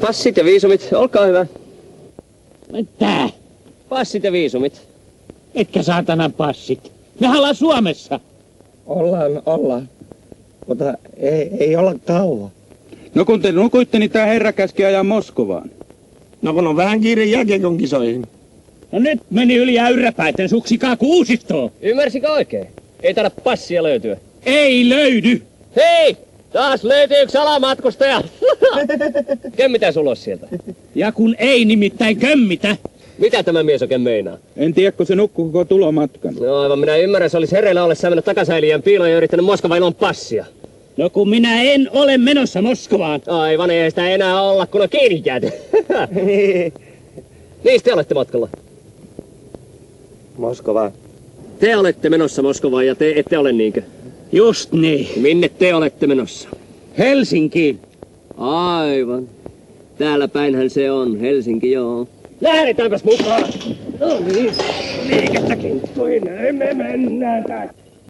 Passit ja viisumit, olkaa hyvä. Tää? Passit ja viisumit. Etkä saatana passit. Me ollaan Suomessa. Ollaan. Mutta ei olla kauan. No kun te nukuitte, niin tää herra käski ajaa Moskovaan. No kun on vähän kiire jääkiekon kisoihin. No nyt meni yli äyräpäiten suksikaa kuusistoon. Ymmärsikö oikein? Ei taida passia löytyä. Ei löydy. Hei! Taas löytyy yksi salamatkustaja! Kömmitään ulos sieltä. Ja kun ei nimittäin kömmitä. Mitä tämä mies oikein meinaa? En tiedä, kun se nukkuu koko tulomatkan. No aivan, minä ymmärrän, se olisi hereillä ollessa mennyt takasäiliön piiloon ja yrittänyt Moskovaan ilman passia. No kun minä en ole menossa Moskovaan. Aivan, ei sitä enää olla, kun on kiinni jääty. Niin, te olette matkalla. Moskova. Te olette menossa Moskovaan ja te ette ole niinkö? Just niin. Minne te olette menossa? Helsinkiin. Aivan. Täällä päinhän se on, Helsinki, joo. Lähdetäänpäs mukaan! No niin, liikettä kinttuihin, me mennään tästä.